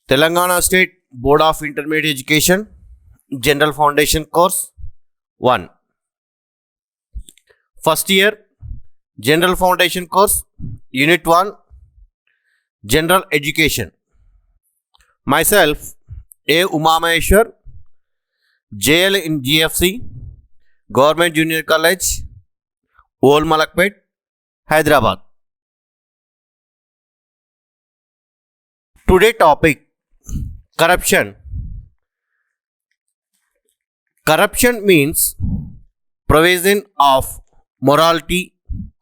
Telangana State Board of Intermediate Education General Foundation Course 1. First year General Foundation Course Unit 1 General Education. Myself A. Umamaheshwar, JL in GFC Government Junior College, Old Malakpet, Hyderabad. Today topic corruption. Corruption means perversion of morality,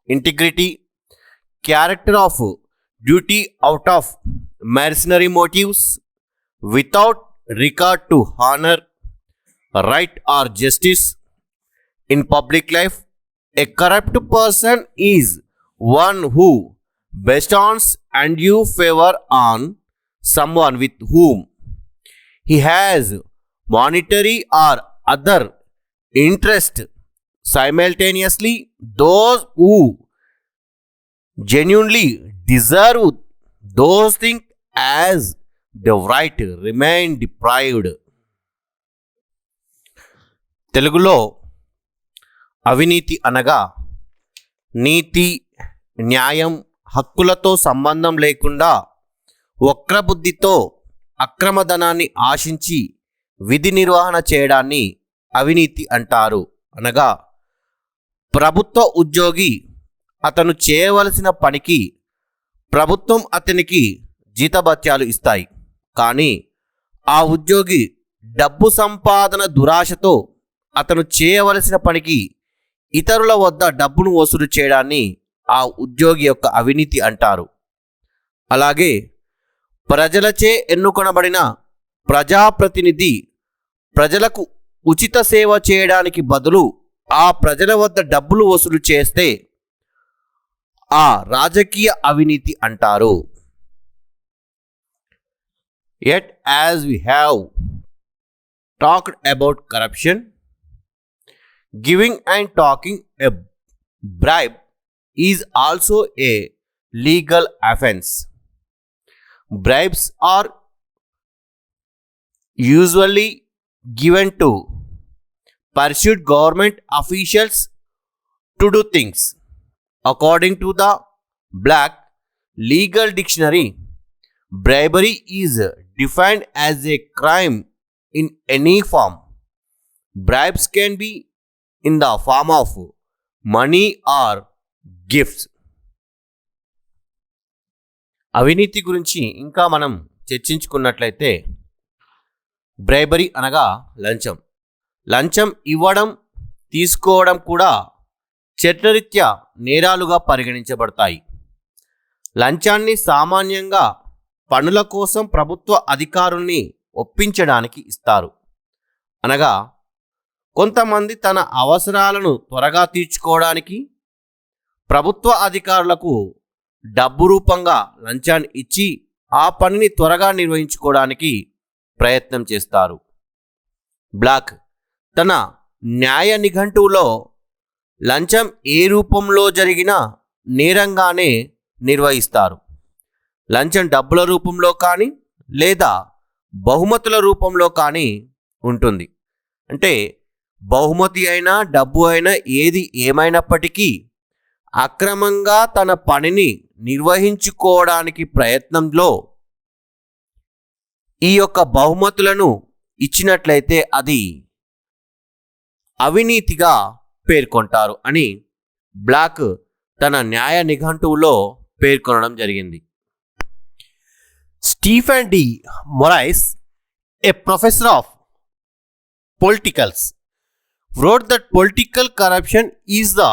integrity, character of duty out of mercenary motives without regard to honor, right or justice in public life. A corrupt person is one who bestows undue favor on someone with whom he has monetary or other interest. Simultaneously, those who genuinely deserve those things as the right remain deprived. తెలుగులో అవినీతి అనగా నీతి, న్యాయం, హక్కులతో సంబంధం లేకుండా వక్రబుద్ధితో అక్రమధనాన్ని ఆశించి విధి నిర్వహణ చేయడాన్ని అవినీతి అంటారు. అనగా ప్రభుత్వ ఉద్యోగి అతను చేయవలసిన పనికి ప్రభుత్వం అతనికి జీతభత్యాలు ఇస్తాయి. కానీ ఆ ఉద్యోగి డబ్బు సంపాదన దురాశతో అతను చేయవలసిన పనికి ఇతరుల వద్ద డబ్బును వసూలు చేయడాన్ని ఆ ఉద్యోగి యొక్క అవినీతి అంటారు. అలాగే ప్రజలచే ఎన్నుకొనబడిన ప్రజాప్రతినిధి ప్రజలకు ఉచిత సేవ చేయడానికి బదులు ఆ ప్రజల వద్ద డబ్బులు వసూలు చేస్తే ఆ రాజకీయ అవినీతి అంటారు. Yet as we have talked about corruption, giving and taking a bribe is also a legal offense. Bribes are usually given to pursued government officials to do things. According to the Black Legal Dictionary, bribery is defined as a crime in any form. Bribes can be in the form of money or gifts. అవినీతి గురించి ఇంకా మనం చర్చించుకున్నట్లయితే bribery అనగా లంచం. లంచం ఇవ్వడం, తీసుకోవడం కూడా చట్టరీత్యా నేరాలుగా పరిగణించబడతాయి. లంచాన్ని సామాన్యంగా పనుల కోసం ప్రభుత్వ అధికారుల్ని ఒప్పించడానికి ఇస్తారు. అనగా కొంతమంది తన అవసరాలను త్వరగా తీర్చుకోవడానికి ప్రభుత్వ అధికారులకు డబ్బు రూపంగా లంచాన్ని ఇచ్చి ఆ పనిని త్వరగా నిర్వహించుకోవడానికి ప్రయత్నం చేస్తారు. బ్లాక్ తన న్యాయ నిఘంటువులో లంచం ఏ రూపంలో జరిగినా నేరంగానే నిర్వహిస్తారు. లంచం డబ్బుల రూపంలో కానీ లేదా బహుమతుల రూపంలో కానీ ఉంటుంది. అంటే బహుమతి అయినా డబ్బు అయినా ఏది ఏమైనప్పటికీ అక్రమంగా తన పనిని నిర్వహించుకోవడానికి ప్రయత్నంలో ఈ యొక్క బహుమతులను ఇచ్చినట్లయితే అది అవినీతిగా పేర్కొంటారు అని బ్లాక్ తన న్యాయ నిఘంటువులో పేర్కొనడం జరిగింది. Stephen de Morais, a professor of politicals, wrote that political corruption is the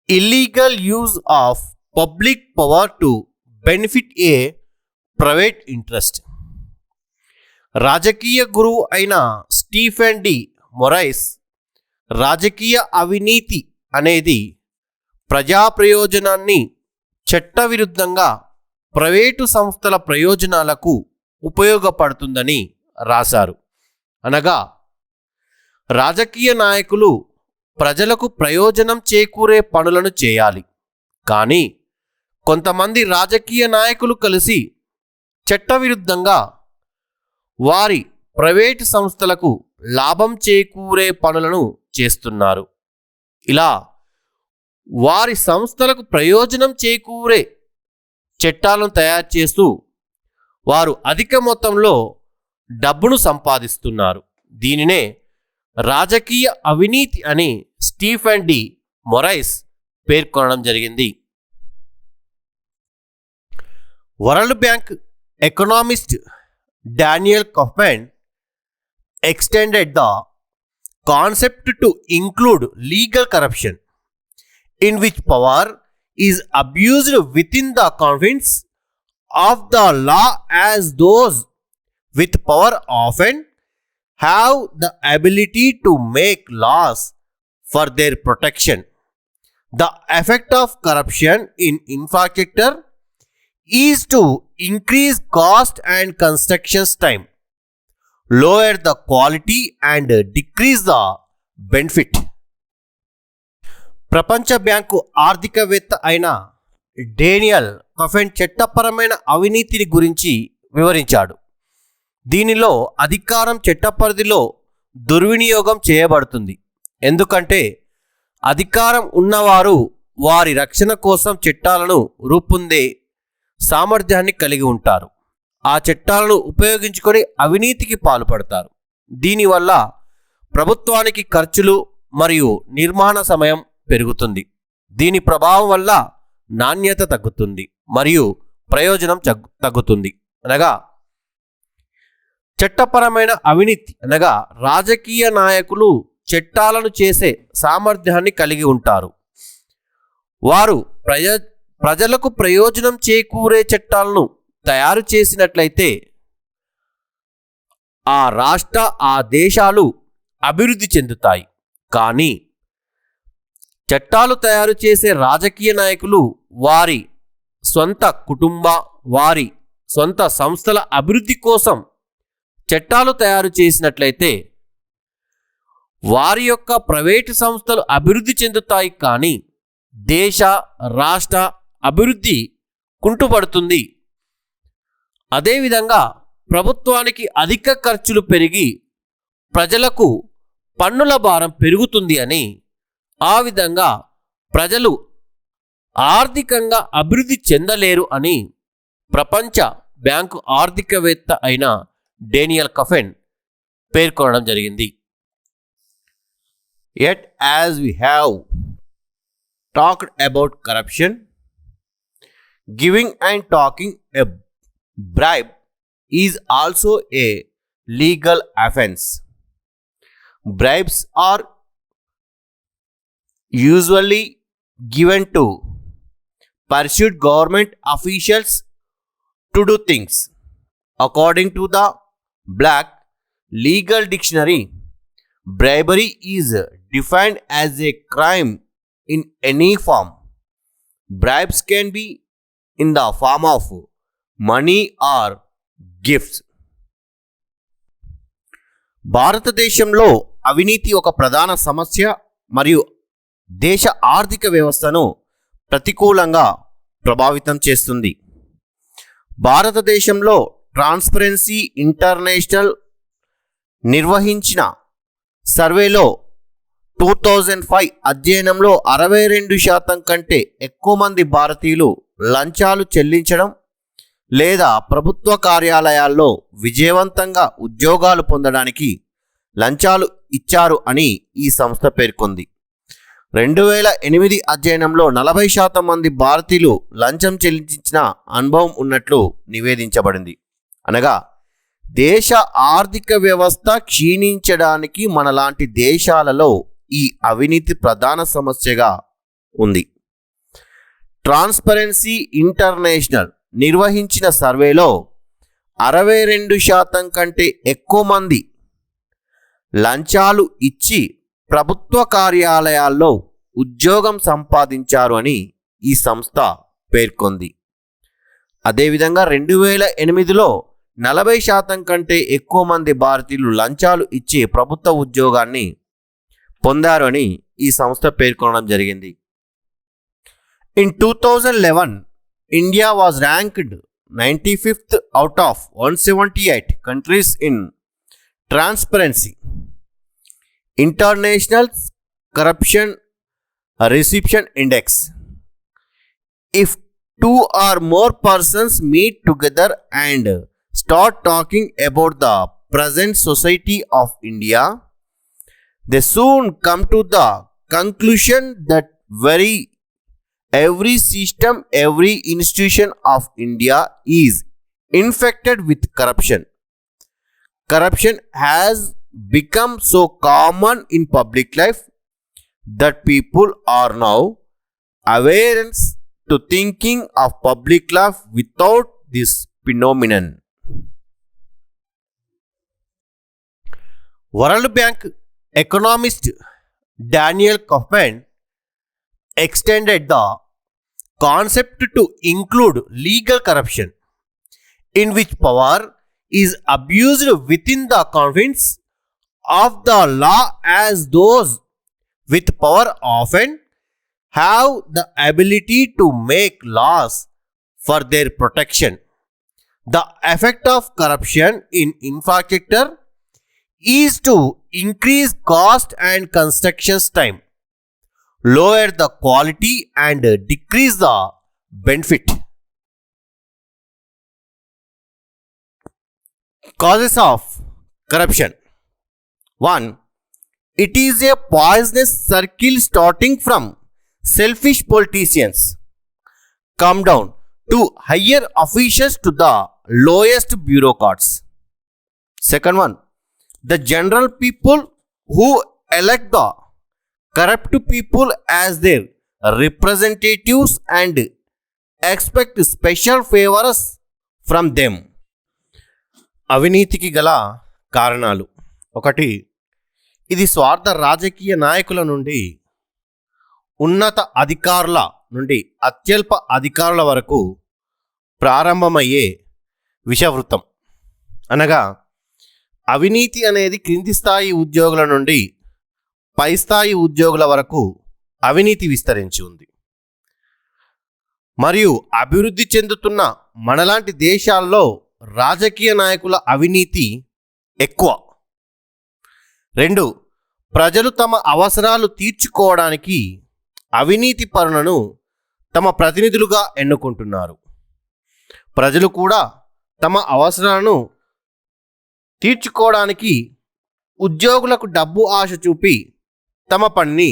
illegal use of public power to benefit a private interest. రాజకీయ గురువు అయిన స్టీఫెన్ డి మొరైస్ రాజకీయ అవినీతి అనేది ప్రజా ప్రయోజనాన్ని చట్టవిరుద్ధంగా ప్రైవేటు సంస్థల ప్రయోజనాలకు ఉపయోగపడుతుందని రాశారు. అనగా రాజకీయ నాయకులు ప్రజలకు ప్రయోజనం చేకూరే పనులను చేయాలి. కానీ కొంతమంది రాజకీయ నాయకులు కలిసి చట్టవిరుద్ధంగా వారి ప్రైవేటు సంస్థలకు లాభం చేకూరే పనులను చేస్తున్నారు. ఇలా వారి సంస్థలకు ప్రయోజనం చేకూరే చట్టాలను తయారు చేస్తూ వారు అధిక మొత్తంలో డబ్బును సంపాదిస్తున్నారు. దీనినే రాజకీయ అవినీతి అని స్టీఫెన్ డి మొరైస్ పేర్కొనడం జరిగింది. World Bank economist Daniel Kaufmann extended the concept to include legal corruption, in which power is abused within the confines of the law, as those with power often have the ability to make laws for their protection. The effect of corruption in infrastructure is to increase cost and construction time, lower the quality and decrease the benefit. ప్రపంచ bank ఆర్థికవేత్త అయిన Daniel కఫెన్ చట్టపరమైన అవినీతిని గురించి వివరించాడు. దీనిలో అధికారం చట్టపరిధిలో దుర్వినియోగం చేయబడుతుంది. ఎందుకంటే అధికారం ఉన్నవారు వారి రక్షణ కోసం చట్టాలను రూపొందే సామర్థ్యాన్ని కలిగి ఉంటారు. ఆ చట్టాలను ఉపయోగించుకొని అవినీతికి పాల్పడతారు. దీనివల్ల ప్రభుత్వానికి ఖర్చులు మరియు నిర్మాణ సమయం పెరుగుతుంది. దీని ప్రభావం వల్ల నాణ్యత తగ్గుతుంది మరియు ప్రయోజనం తగ్గుతుంది. అనగా చట్టపరమైన అవినీతి అనగా రాజకీయ నాయకులు చట్టాలను చేసే సామర్థ్యాన్ని కలిగి ఉంటారు. వారు ప్రజలకు ప్రయోజనం చేకూరే చట్టాలను తయారు చేసినట్లయితే ఆ దేశాలు అభివృద్ధి చెందుతాయి. కానీ చట్టాలు తయారు చేసే రాజకీయ నాయకులు వారి సొంత వారి సొంత సంస్థల అభివృద్ధి కోసం చట్టాలు తయారు చేసినట్లయితే వారి యొక్క ప్రైవేటు సంస్థలు అభివృద్ధి చెందుతాయి. కానీ దేశ రాష్ట్ర అభివృద్ధి కుంటుపడుతుంది. అదేవిధంగా ప్రభుత్వానికి అధిక ఖర్చులు పెరిగి ప్రజలకు పన్నుల భారం పెరుగుతుంది అని, ఆ విధంగా ప్రజలు ఆర్థికంగా అభివృద్ధి చెందలేరు అని ప్రపంచ బ్యాంకు ఆర్థికవేత్త అయిన డేనియల్ కఫెన్ పేర్కొనడం జరిగింది. Yet as we have talked about corruption, giving and taking a bribe is also a legal offense. Bribes are usually given to pursued government officials to do things. According to the Black Legal Dictionary, bribery is defined as a crime in any form. Bribes can be in the form of money or gifts. భారతదేశంలో అవినీతి ఒక ప్రధాన సమస్య మరియు దేశ ఆర్థిక వ్యవస్థను ప్రతికూలంగా ప్రభావితం చేస్తుంది. భారతదేశంలో ట్రాన్స్పరెన్సీ ఇంటర్నేషనల్ నిర్వహించిన సర్వేలో 2005 అధ్యయనంలో 62% కంటే ఎక్కువ మంది భారతీయులు లంచాలు చెల్లించడం లేదా ప్రభుత్వ కార్యాలయాల్లో విజయవంతంగా ఉద్యోగాలు పొందడానికి లంచాలు ఇచ్చారు అని ఈ సంస్థ పేర్కొంది. 2008 అధ్యయనంలో 40% మంది భారతీయులు లంచం చెల్లించిన అనుభవం ఉన్నట్లు నివేదించబడింది. అనగా దేశ ఆర్థిక వ్యవస్థ క్షీణించడానికి మనలాంటి దేశాలలో ఈ అవినీతి ప్రధాన సమస్యగా ఉంది. ట్రాన్స్పరెన్సీ ఇంటర్నేషనల్ నిర్వహించిన సర్వేలో 62% కంటే ఎక్కువ మంది లంచాలు ఇచ్చి ప్రభుత్వ కార్యాలయాల్లో ఉద్యోగం సంపాదించారు అని ఈ సంస్థ పేర్కొంది. అదేవిధంగా 2008లో 40% కంటే ఎక్కువ మంది భారతీయులు లంచాలు ఇచ్చి ప్రభుత్వ ఉద్యోగాన్ని పొందారు అని ఈ సంస్థ పేర్కొనడం జరిగింది. In 2011, India was ranked 95th out of 178 countries in Transparency International Corruption Reception Index. If two or more persons meet together and start talking about the present society of India, they soon come to the conclusion that every system, every institution of India is infected with corruption. Corruption has become so common in public life that people are now aware to thinking of public life without this phenomenon. World Bank economist Daniel Kahneman extended the concept to include legal corruption, in which power is abused within the confines of the law, as those with power often have the ability to make laws for their protection. The effect of corruption in infrastructure is to increase cost and construction time, lower the quality and decrease the benefit. Causes of corruption. 1. It is a poisonous circle starting from selfish politicians, come down to higher officials to the lowest bureaucrats. Second one, the general people who elect the corrupt people as their representatives and expect special favors from them. అవినీతికి గల కారణాలు. 1. ఇది స్వార్థ రాజకీయ నాయకుల నుండి ఉన్నత అధికారుల నుండి అత్యల్ప అధికారుల వరకు ప్రారంభమయ్యే విషవృతం. అనగా అవినీతి అనేది క్రింది స్థాయి ఉద్యోగుల నుండి పై స్థాయి ఉద్యోగుల వరకు అవినీతి విస్తరించి ఉంది. మరియు అభివృద్ధి చెందుతున్న మనలాంటి దేశాల్లో రాజకీయ నాయకుల అవినీతి ఎక్కువ. 2. ప్రజలు తమ అవసరాలు తీర్చుకోవడానికి అవినీతి పరులను తమ ప్రతినిధులుగా ఎన్నుకుంటున్నారు. ప్రజలు కూడా తమ అవసరాలను తీర్చుకోవడానికి ఉద్యోగులకు డబ్బు ఆశ చూపి తమ పనిని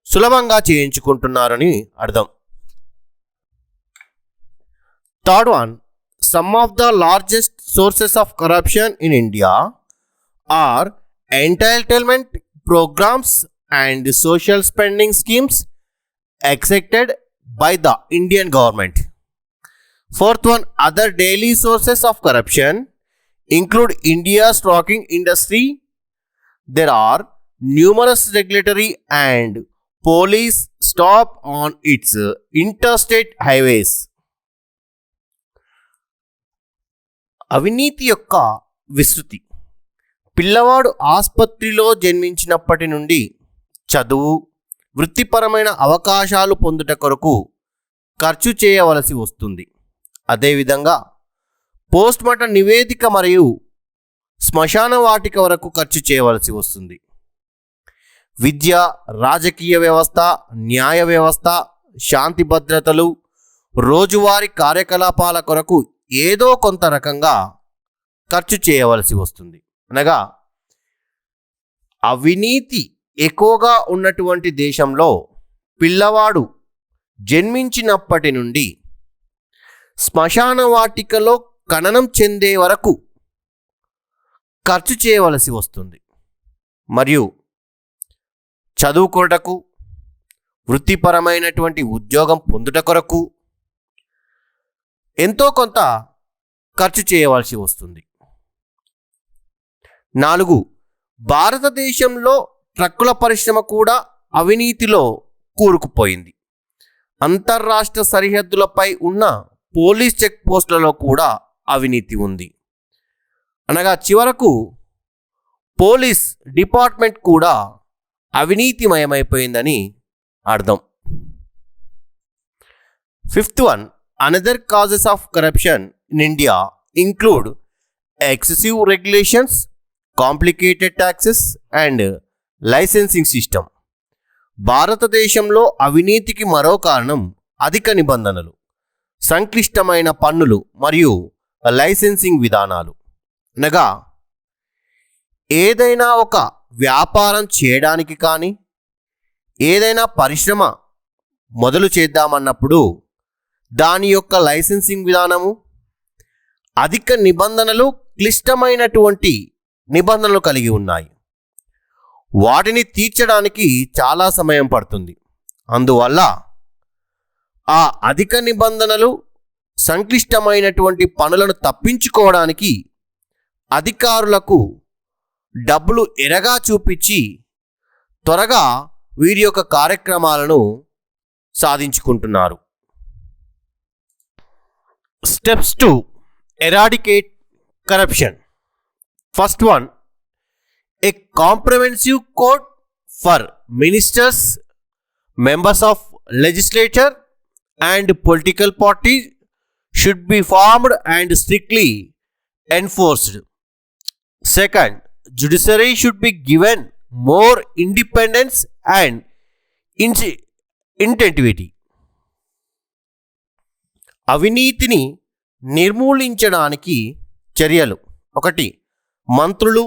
సులభంగా చేయించుకుంటున్నారని అర్థం. 3rd one, some of the largest sources of corruption in India are entitlement programs and social spending schemes accepted by the Indian government. 4th one, other daily sources of corruption include India's trucking industry. There are numerous regulatory and police stop on its interstate highways. అవినీతి యొక్క విస్తృతి. పిల్లవాడు ఆసుపత్రిలో జన్మించినప్పటి నుండి చదువు, వృత్తిపరమైన అవకాశాలు పొందుట కొరకు ఖర్చు చేయవలసి వస్తుంది. అదేవిధంగా పోస్ట్మార్టం నివేదిక మరియు శ్మశాన వాటిక వరకు ఖర్చు చేయవలసి వస్తుంది. విద్య, రాజకీయ వ్యవస్థ, న్యాయ వ్యవస్థ, శాంతి భద్రతలు, రోజువారీ కార్యకలాపాల కొరకు ఏదో కొంత రకంగా ఖర్చు చేయవలసి వస్తుంది. అనగా అవినీతి ఎక్కువగా ఉన్నటువంటి దేశంలో పిల్లవాడు జన్మించినప్పటి నుండి శ్మశాన వాటికలో ఖననం చెందే వరకు ఖర్చు చేయవలసి వస్తుంది. మరియు చదువుకొనుటకు, వృత్తిపరమైనటువంటి ఉద్యోగం పొందుట కొరకు ఎంతో కొంత ఖర్చు చేయవలసి వస్తుంది. 4. భారతదేశంలో ట్రక్కుల పరిశ్రమ కూడా అవినీతిలో కూరుకుపోయింది. అంతర్రాష్ట్ర సరిహద్దులపై ఉన్న పోలీస్ చెక్ పోస్టులలో కూడా అవినీతి ఉంది. అనగా చివరకు పోలీస్ డిపార్ట్మెంట్ కూడా అవినీతిమయమైపోయిందని అర్థం. 5th one, another causes of corruption in India include excessive regulations, complicated taxes, and licensing system. భారతదేశంలో అవినీతికి మరో కారణం అధిక నిబంధనలు, సంక్లిష్టమైన పన్నులు మరియు లైసెన్సింగ్ విధానాలు. అనగా ఏదైనా ఒక వ్యాపారం చేయడానికి కానీ ఏదైనా పరిశ్రమ మొదలు చేద్దామన్నప్పుడు దాని యొక్క లైసెన్సింగ్ విధానము, అధిక నిబంధనలు, క్లిష్టమైనటువంటి నిబంధనలు కలిగి ఉన్నాయి. వాటిని తీర్చడానికి చాలా సమయం పడుతుంది. అందువల్ల ఆ అధిక నిబంధనలు, సంక్లిష్టమైనటువంటి పనులను తప్పించుకోవడానికి అధికారులకు డబ్బులు ఎరగా చూపించి త్వరగా వీరి యొక్క కార్యక్రమాలను సాధించుకుంటున్నారు. Steps to eradicate corruption. First one, a comprehensive code for ministers, members of legislature and political parties should be formed and strictly enforced. Second, judiciary should be given more independence and intensity. అవినీతిని నిర్మూలించడానికి చర్యలు. 1. మంత్రులు,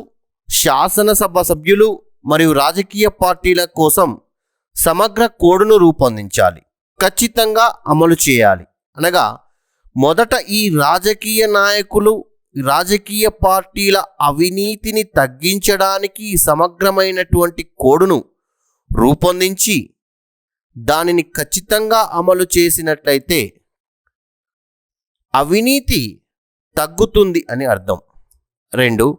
శాసనసభ సభ్యులు మరియు రాజకీయ పార్టీల కోసం సమగ్ర కోడ్ను రూపొందించాలి, ఖచ్చితంగా అమలు చేయాలి. అనగా మొదట ఈ రాజకీయ నాయకులు, రాజకీయ పార్టీల అవినీతిని తగ్గించడానికి సమగ్రమైనటువంటి కోడ్ను రూపొందించి దానిని ఖచ్చితంగా అమలు చేసినట్లయితే అవినీతి తగ్గుతుంది అని అర్థం. 2.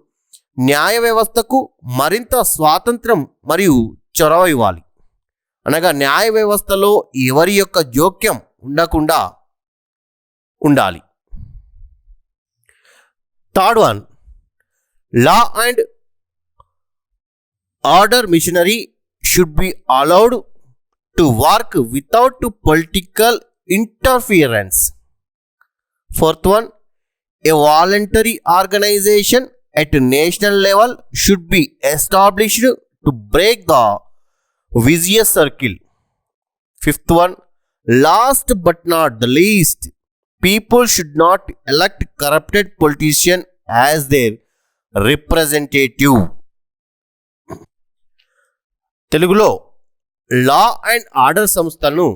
న్యాయ వ్యవస్థకు మరింత స్వాతంత్రం మరియు చొరవ ఇవ్వాలి. అనగా న్యాయ వ్యవస్థలో ఎవరి యొక్క జోక్యం ఉండకుండా ఉండాలి. 3rd one, law and order machinery should be allowed to work without political interference. 4th one, a voluntary organization at national level should be established to break the vicious circle. 5th one, last but not the least, people should not elect corrupted politicians as their representative. తెలుగులో law and order సంస్థలను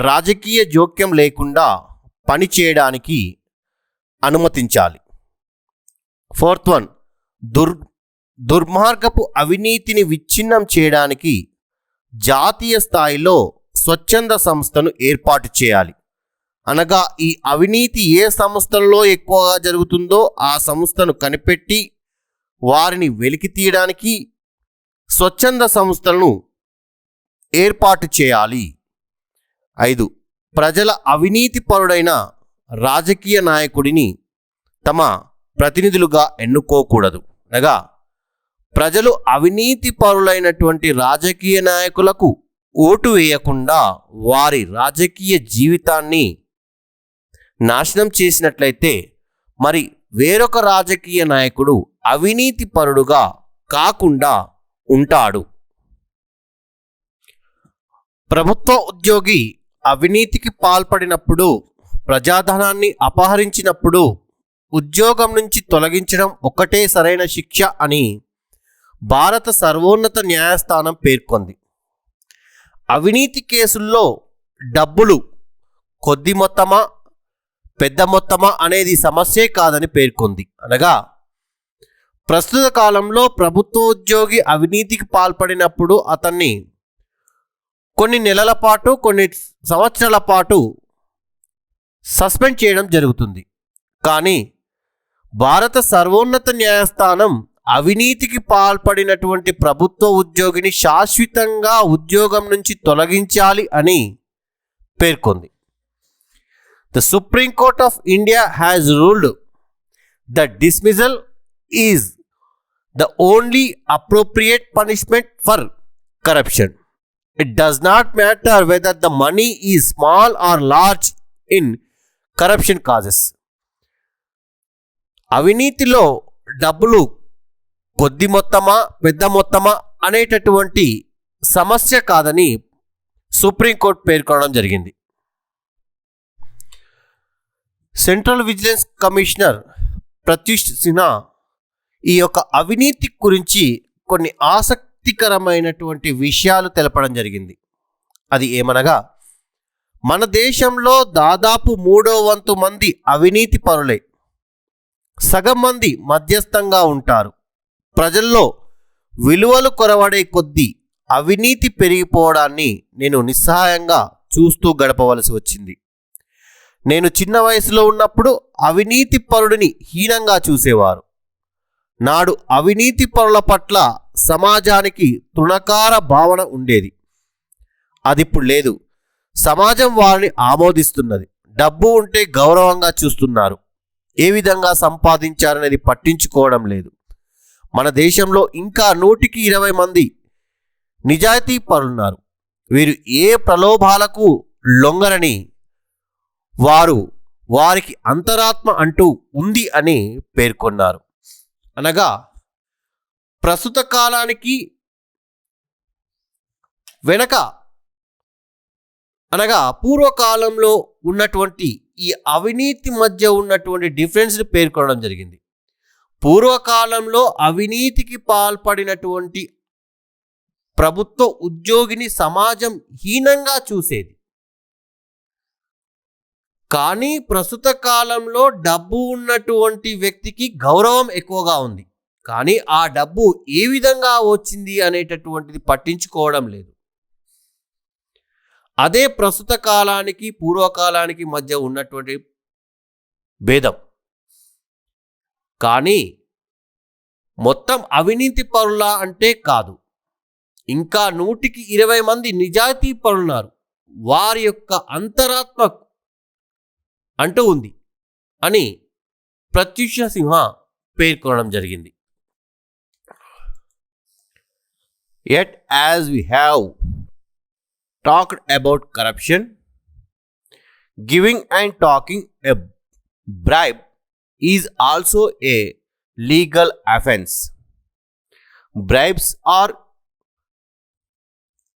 రాజకీయ జోక్యం లేకుండా పనిచేయడానికి అనుమతించాలి. 4th one, దుర్మార్గపు అవినీతిని విచ్ఛిన్నం చేయడానికి జాతీయ స్థాయిలో స్వచ్ఛంద సంస్థను ఏర్పాటు చేయాలి. అనగా ఈ అవినీతి ఏ సంస్థల్లో ఎక్కువగా జరుగుతుందో ఆ సంస్థను కనిపెట్టి వారిని వెలికి తీయడానికి స్వచ్ఛంద సంస్థలను ఏర్పాటు చేయాలి. 5, ప్రజల అవినీతి పరుడైన రాజకీయ నాయకుడిని తమ ప్రతినిధులుగా ఎన్నుకోకూడదు. అనగా ప్రజలు అవినీతి పరులైనటువంటి రాజకీయ నాయకులకు ఓటు వేయకుండా వారి రాజకీయ జీవితాన్ని నాశనం చేసినట్లయితే మరి వేరొక రాజకీయ నాయకుడు అవినీతి పరుడుగా కాకుండా ఉంటాడు. ప్రభుత్వ ఉద్యోగి అవినీతికి పాల్పడినప్పుడు, ప్రజాధనాన్ని అపహరించినప్పుడు ఉద్యోగం నుంచి తొలగించడం ఒక్కటే సరైన శిక్ష అని భారత సర్వోన్నత న్యాయస్థానం పేర్కొంది. అవినీతి కేసుల్లో డబ్బులు కొద్ది మొత్తమా పెద్ద మొత్తమా అనేది సమస్యే కాదని పేర్కొంది. అనగా ప్రస్తుత కాలంలో ప్రభుత్వ ఉద్యోగి అవినీతికి పాల్పడినప్పుడు అతన్ని కొన్ని నెలల పాటు, కొన్ని సంవత్సరాల పాటు సస్పెండ్ చేయడం జరుగుతుంది. కానీ భారత సర్వోన్నత న్యాయస్థానం అవినీతికి పాల్పడినటువంటి ప్రభుత్వ ఉద్యోగిని శాశ్వతంగా ఉద్యోగం నుంచి తొలగించాలి అని పేర్కొంది. The Supreme Court of India has ruled that dismissal is the only appropriate punishment for corruption. It does not matter whether the money is small or large in corruption cases. అవినీతిలో డబ్బులు కొద్ది మొత్తమా పెద్ద మొత్తమా అనేటటువంటి సమస్య కాదని సుప్రీంకోర్టు పేర్కొనడం జరిగింది. Central vigilance commissioner Pratyush Sinha ఈ యొక్క అవినీతి గురించి కొన్ని ఆసక్తికరమైనటువంటి విషయాలు తెలపడం జరిగింది. అది ఏమనగా, మన దేశంలో దాదాపు 3/4 మంది అవినీతి పరులే. సగం మంది మధ్యస్థంగా ఉంటారు. ప్రజల్లో విలువలు కొరవడే కొద్దీ అవినీతి పెరిగిపోవడాన్ని నేను నిస్సహాయంగా చూస్తూ గడపవలసి వచ్చింది. నేను చిన్న వయసులో ఉన్నప్పుడు అవినీతి పరుడిని హీనంగా చూసేవారు. నాడు అవినీతి పరుల పట్ల సమాజానికి తృణకార భావన ఉండేది. అదిప్పుడు లేదు. సమాజం వారిని ఆమోదిస్తున్నది. డబ్బు ఉంటే గౌరవంగా చూస్తున్నారు. ఏ విధంగా సంపాదించారనేది పట్టించుకోవడం లేదు. మన దేశంలో ఇంకా 120 మంది నిజాయితీ పరులున్నారు. వీరు ఏ ప్రలోభాలకు లొంగరని, వారికి అంతరాత్మ అంటూ ఉంది అని పేర్కొన్నారు. అనగా ప్రస్తుత కాలానికి వెనక అనగా పూర్వకాలంలో ఉన్నటువంటి ఈ అవినీతి మధ్య ఉన్నటువంటి డిఫరెన్స్ని పేర్కొనడం జరిగింది. పూర్వకాలంలో అవినీతికి పాల్పడినటువంటి ప్రభుత్వ ఉద్యోగిని సమాజం హీనంగా చూసేది. కానీ ప్రస్తుత కాలంలో డబ్బు ఉన్నటువంటి వ్యక్తికి గౌరవం ఎక్కువగా ఉంది. కానీ ఆ డబ్బు ఏ విధంగా వచ్చింది అనేటటువంటిది పట్టించుకోవడం లేదు. అదే ప్రస్తుత కాలానికి పూర్వకాలానికి మధ్య ఉన్నటువంటి భేదం. కానీ మొత్తం అవినీతి పరులా అంటే కాదు. ఇంకా 120 మంది నిజాయితీ పరులున్నారు. వారి యొక్క అంతరాత్మ అంటూ ఉంది అని ప్రత్యూష్ సిన్హా పేర్కొనడం జరిగింది. Yet as we have talked about corruption, giving and taking a bribe is also a legal offense. Bribes are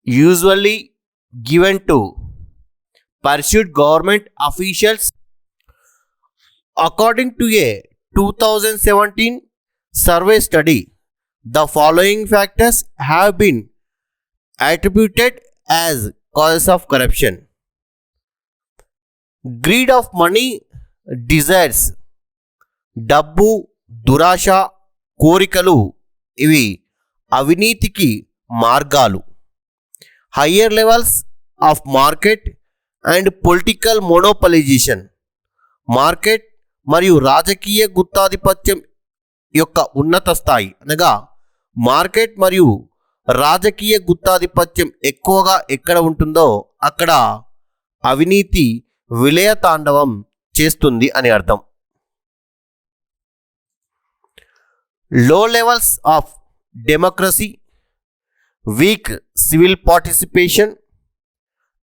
usually given to pursued government officials. According to a 2017 survey study, the following factors have been attributed as causes of corruption: greed of money, desires, డబ్బు, దురాశ, కోరికలు ఇవి అవినీతికి మార్గాలు. Higher levels of market and political monopolization, market మరియు రాజకీయ గుత్తాధిపత్యం యొక్క ఉన్నత స్థాయి. అనగా మార్కెట్ మరియు రాజకీయ గుత్తాధిపత్యం ఎక్కువగా ఎక్కడ ఉంటుందో అక్కడ అవినీతి విలయతాండవం చేస్తుంది అని అర్థం. లో levels of democracy, week civil participation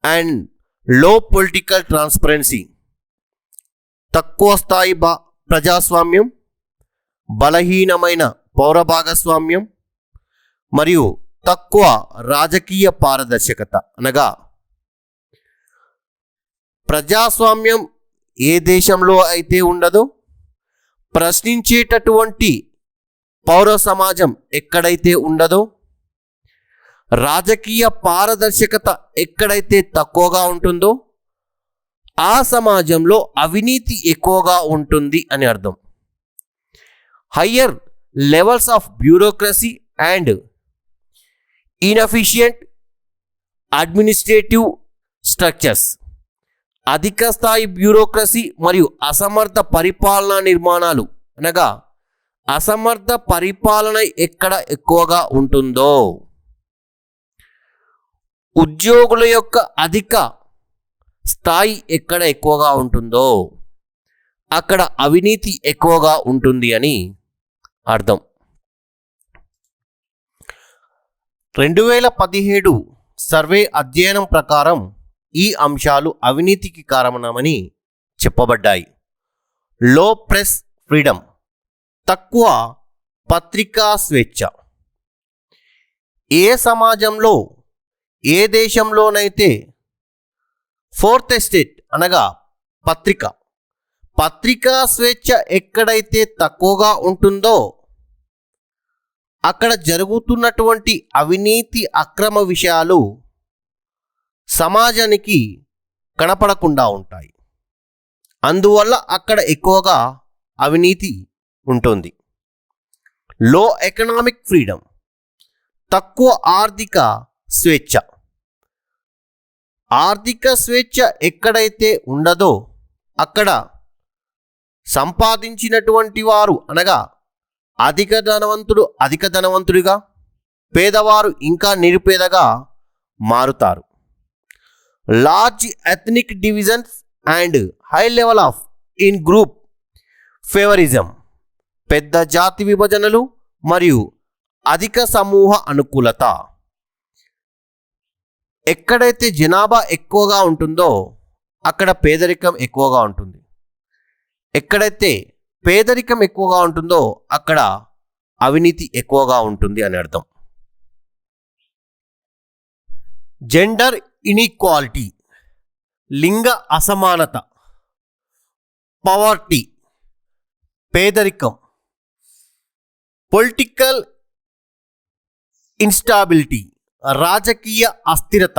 and లో పొలిటికల్ ట్రాన్స్పరెన్సీ, తక్కువ స్థాయి ప్రజాస్వామ్యం, బలహీనమైన పౌర భాగస్వామ్యం మరియు తక్కువ రాజకీయ పారదర్శకత. అనగా ప్రజాస్వామ్యం ఏ దేశంలో అయితే ఉండదో, ప్రశ్నించేటటువంటి పౌర సమాజం ఎక్కడైతే ఉండదో, రాజకీయ పారదర్శకత ఎక్కడైతే తక్కువగా ఉంటుందో ఆ సమాజంలో అవినీతి ఎక్కువగా ఉంటుంది అని అర్థం. Higher levels of bureaucracy and inefficient administrative structures, అధిక స్థాయి బ్యూరోక్రసీ మరియు అసమర్థ పరిపాలనా నిర్మాణాలు. అనగా అసమర్థ పరిపాలన ఎక్కడ ఎక్కువగా ఉంటుందో, ఉద్యోగుల యొక్క అధిక స్థాయి ఎక్కడ ఎక్కువగా ఉంటుందో అక్కడ అవినీతి ఎక్కువగా ఉంటుంది అని అర్థం. 2017 సర్వే అధ్యయనం ప్రకారం ఈ అంశాలు అవినీతికి కారణమని చెప్పబడ్డాయి. లో ప్రెస్ ఫ్రీడమ్, తక్కువ పత్రికా స్వేచ్ఛ. ఏ సమాజంలో ఏ దేశంలోనైతే ఫోర్త్ ఎస్టేట్ అనగా పత్రికా స్వేచ్ఛ ఎక్కడైతే తక్కువగా ఉంటుందో అక్కడ జరుగుతున్నటువంటి అవినీతి అక్రమ విషయాలు సమాజానికి కనపడకుండా ఉంటాయి. అందువల్ల అక్కడ ఎక్కువగా అవినీతి ఉంటుంది. లో ఎకనామిక్ ఫ్రీడమ్, తక్కువ ఆర్థిక స్వేచ్ఛ. ఆర్థిక స్వేచ్ఛ ఎక్కడైతే ఉండదో అక్కడ సంపాదించినటువంటి వారు అనగా అధిక ధనవంతుడిగా, పేదవారు ఇంకా నిరుపేదగా మారుతారు. Large ethnic divisions and high level of in group favouritism, పెద్ద జాతి విభజనలు మరియు అధిక సమూహ అనుకూలత. ఎక్కడైతే జనాభా ఎక్కువగా ఉంటుందో అక్కడ పేదరికం ఎక్కువగా ఉంటుంది. ఎక్కడైతే పేదరికం ఎక్కువగా ఉంటుందో అక్కడ అవినీతి ఎక్కువగా ఉంటుంది అని అర్థం. జెండర్ ఇన్ఈక్వాలిటీ, లింగ అసమానత, పవర్టీ, పేదరికం, పొలిటికల్ ఇన్స్టాబిలిటీ, రాజకీయ అస్థిరత.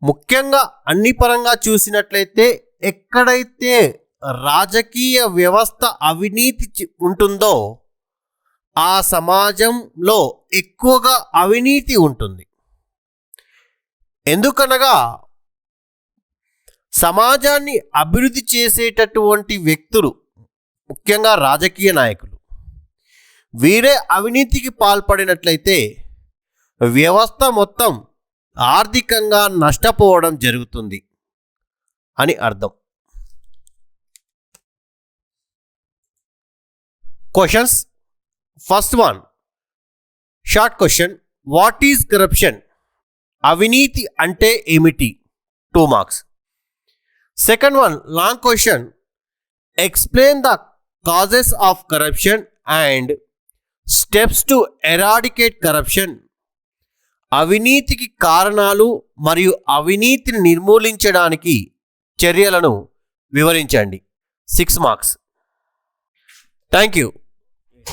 ముఖ్యంగా అన్ని పరంగా చూసినట్లయితే ఎక్కడైతే రాజకీయ వ్యవస్థ అవినీతి ఉంటుందో ఆ సమాజంలో ఎక్కువగా అవినీతి ఉంటుంది. ఎందుకనగా సమాజాన్ని అభివృద్ధి చేసేటటువంటి వ్యక్తులు, ముఖ్యంగా రాజకీయ నాయకులు, వీరే అవినీతికి పాల్పడినట్లయితే వ్యవస్థ మొత్తం ఆర్థికంగా నష్టపోవడం జరుగుతుంది అని అర్థం. Questions. First one, short question, what is corruption? అవినీతి అంటే ఏమిటి? 2 marks. Second one, long question, explain the causes of corruption and steps to eradicate corruption. అవినీతికి కారణాలు మరియు అవినీతిని నిర్మూలించడానికి చర్యలను వివరించండి. 6 మార్క్స్. Thank you.